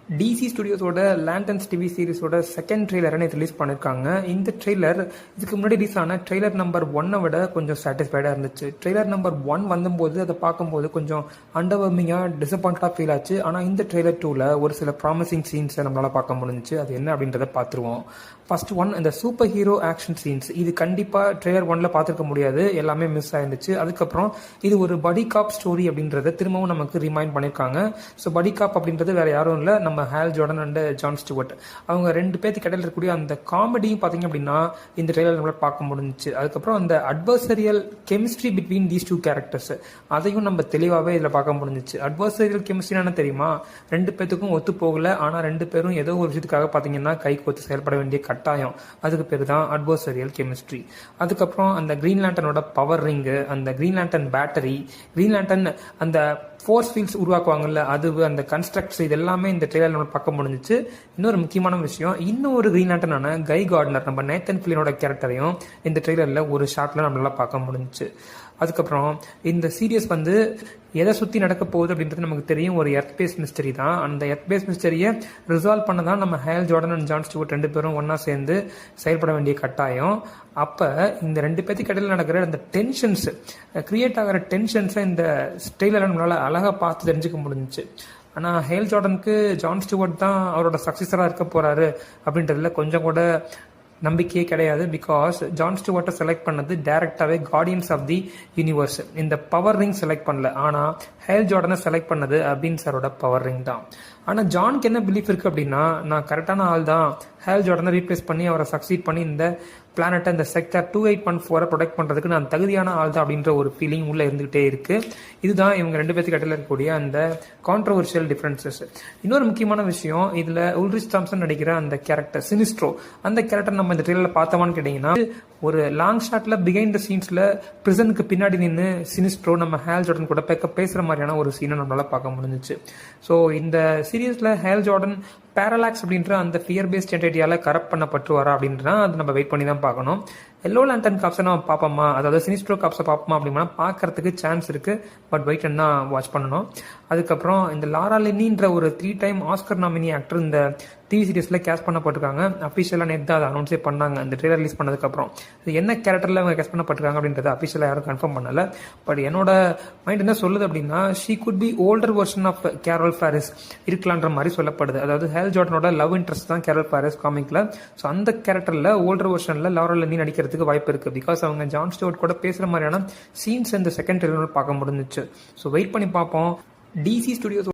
DC ஸ்டுடியோஸோட lanterns TV சீரிஸோட second ட்ரெய்லரை நேற்று release பண்ணியிருக்காங்க. இந்த ட்ரெய்லர் இதுக்கு முன்னாடி ரிலீஸ் ஆன ட்ரெய்லர் நம்பர் 1 விட கொஞ்சம் சாட்டிஸ்ஃபைடாக இருந்துச்சு. ட்ரெய்லர் நம்பர் 1 வந்தபோது அதை பார்க்கும்போது கொஞ்சம் அண்டர்வர்மிங்காக டிசப்பாயிண்டாக ஃபீல் ஆச்சு. ஆனால் இந்த ட்ரெய்லர் 2ல ஒரு சில ப்ராமிசிங் சீன்ஸை நம்மளால் பார்க்க முடிஞ்சிச்சு. அது என்ன அப்படின்றத பார்த்துருவோம். ஃபர்ஸ்ட் ஒன், இந்த சூப்பர் ஹீரோ ஆக்ஷன் சீன்ஸ். இது கண்டிப்பாக ட்ரெய்லர் 1ல பார்த்துருக்க முடியாது, எல்லாமே மிஸ் ஆயிருந்துச்சு. அதுக்கப்புறம் இது ஒரு படி காப் ஸ்டோரி அப்படின்றத திரும்பவும் நமக்கு ரிமைண்ட் பண்ணியிருக்காங்க. ஸோ படி காப் அப்படின்றது வேற யாரும் இல்லை, நம்ம Hal Jordan and John Stewart. அவங்க ரெண்டு பேருக்கு இடையில இருக்கக்கூடிய அந்த காமெடியும் பார்த்தீங்க அப்படின்னா இந்த ட்ரெய்லர் நம்மளால் பார்க்க முடிஞ்சிச்சு. அதுக்கப்புறம் அந்த adversarial chemistry between these two characters, அதையும் நம்ம தெளிவாகவே இதில் பார்க்க முடிஞ்சிச்சு. அட்வர்சரியல் கெமிஸ்ட்ரின்னு தெரியுமா, ரெண்டு பேத்துக்கும் ஒத்து போகல, ஆனால் ரெண்டு பேரும் ஏதோ ஒரு விஷயத்துக்காக பார்த்தீங்கன்னா கை கோத்து செயல்பட வேண்டிய கட்டாயம், அதுக்கு பேர் தான் அட்வர்சரியல் கெமிஸ்ட்ரி. அதுக்கப்புறம் அந்த கிரீன் லேண்டனோட பவர் ரிங்கு, அந்த green lantern battery, green lantern அந்த ஃபோர்ஸ் ஃபீல்ட்ஸ் உருவாக்குவாங்கல்ல, அது அந்த கன்ஸ்ட்ரக்ட்ஸ், இது எல்லாமே இந்த ட்ரெய்லர் நம்ம பார்க்க முடிஞ்சிச்சு. இன்னொரு முக்கியமான விஷயம், இன்னும் ஒரு கிரீன் லேண்டனான கை கார்ட்னர், நம்ம நேத்தன் ஃபிலினோட கேரக்டரையும் இந்த ட்ரெய்லரில் ஒரு ஷாட்ல நம்மளால பார்க்க முடிஞ்சிச்சு. அதுக்கப்புறம் இந்த சீரியஸ் எதை சுற்றி நடக்க போகுது அப்படின்றது நமக்கு தெரியும், ஒரு எர்த் பேஸ் மிஸ்டரி தான். அந்த எர்த் பேஸ் மிஸ்டரியை ரிசால்வ் பண்ண தான் நம்ம Hal Jordan and John Stewart ரெண்டு பேரும் ஒன்றா சேர்ந்து செயல்பட வேண்டிய கட்டாயம். அப்போ இந்த ரெண்டு பேருக்கு இடையில நடக்கிற அந்த டென்ஷன்ஸ், கிரியேட் ஆகிற டென்ஷன்ஸை இந்த ட்ரெய்லரில் நம்மளால் அழகாக பார்த்து தெரிஞ்சுக்க முடிஞ்சிச்சு. ஆனால் ஹேல் ஜார்டனுக்கு ஜான் ஸ்டூவர்ட் தான் அவரோட சக்ஸஸராக இருக்க போகிறாரு அப்படின்றதுல கொஞ்சம் கூட நம்பிக்கையே கிடையாது. பிகாஸ் ஜான் ஸ்டூவர்ட்டை செலக்ட் பண்ணது டைரக்டாகவே கார்டியன்ஸ் ஆஃப் தி யூனிவர்ஸ், இந்த பவர் ரிங் செலக்ட் பண்ணல. ஆனால் ஹேல் ஜார்டனை செலக்ட் பண்ணது அபின் சாரோட பவர் ரிங் தான். ஆனால் ஜானுக்கு என்ன பிலீஃப் இருக்குது அப்படின்னா, நான் கரெக்டான ஆள் தான், ஹேல் ஜார்டனை ரீப்ளேஸ் பண்ணி அவரை சக்சீட் பண்ணி இந்த பிளானட்டை, இந்த செக்டர் 2814 ப்ரொடெக்ட் பண்ணுறதுக்கு நான் தகுதியான ஆள் தான் அப்படின்ற ஒரு ஃபீலிங் உள்ளே இருந்துகிட்டே இருக்குது. இதுதான் இவங்க ரெண்டு பேருக்கு இடையில இருக்கக்கூடிய அந்த கான்ட்ரவர்ஷியல் டிஃப்ரென்சஸ். இன்னொரு முக்கியமான விஷயம், இதில் உல்ரிச் தாம்சன் நடிக்கிற அந்த கேரக்டர் சினிஸ்ட்ரோ, அந்த கேரக்டர் நம்ம இந்த ட்ரெய்லரில் பார்த்தோமான்னு கேட்டிங்கன்னா, ஒரு லாங் ஷாட்டில் பிஹைண்ட் த சீன்ஸில் பிரிசனுக்கு பின்னாடி நின்று சினிஸ்ட்ரோ நம்ம ஹேல் ஜார்டன் கூட பேசுகிற மாதிரியான ஒரு சீனை நம்மளால் பார்க்க முடிஞ்சிச்சு. ஸோ இந்த சீரியஸில் ஹேல் ஜார்டன் பேரலாக்ஸ் அப்படின்ற அந்த ஃபியர் பேஸ்ட் என்டிட்டியால கரப்ட் பண்ணப்பட்டு வரா அப்படின்றா அது நம்ம வெயிட் பண்ணி தான் பார்க்கணும். எல்லோ லேண்டன் காப்ஸை நம்ம பார்ப்போமா, அதாவது சினிஸ்ட்ரோ காப்ஸை பார்ப்போமா அப்படின்னா பார்க்கறதுக்கு சான்ஸ் இருக்கு, பட் வெயிட் பண்ணா வாட்ச் பண்ணணும். அதுக்கப்புறம் இந்த லாரா லின்னின்ற ஒரு 3 டைம் ஆஸ்கர் நாமினி ஆக்டர் இந்த டிவி சீரிஸ்ல கேஸ்ட் பண்ணப்பட்டிருக்காங்க. அஃபிஷியலாக நேற்று தான் அதை அனௌன்ஸே பண்ணாங்க இந்த ட்ரெய்லர் ரிலீஸ் பண்ணதுக்கப்புறம். இது என்ன கேரக்டரில் அவங்க கேஸ்ட் பண்ணப்பட்டிருக்காங்க அப்படின்றத அஃபிஷியலாக யாரும் கன்ஃபார்ம் பண்ணல. பட் என்னோட மைண்ட் என்ன சொல்லுது அப்படின்னா, she could be older version of Carol Ferris இருக்கலான்ற மாதிரி சொல்லப்படுது. அதாவது ஹேல் ஜார்டனோட லவ் இன்ட்ரெஸ்ட் தான் கேரோல் ஃபேரிஸ் காமிக்ல. ஸோ அந்த கேரக்டரில் ஓல்டர் வெர்ஷனில் லாரா லின்னி நடிக்கிறதுக்கு வாய்ப்பு இருக்கு. பிகாஸ் அவங்க ஜான் ஸ்டூவர்ட் கூட பேசுகிற மாதிரியான சீன்ஸ் இந்த செகண்ட் ட்ரெய்லர் பார்க்க முடிஞ்சிச்சு. ஸோ வெயிட் பண்ணி பார்ப்போம். DC studios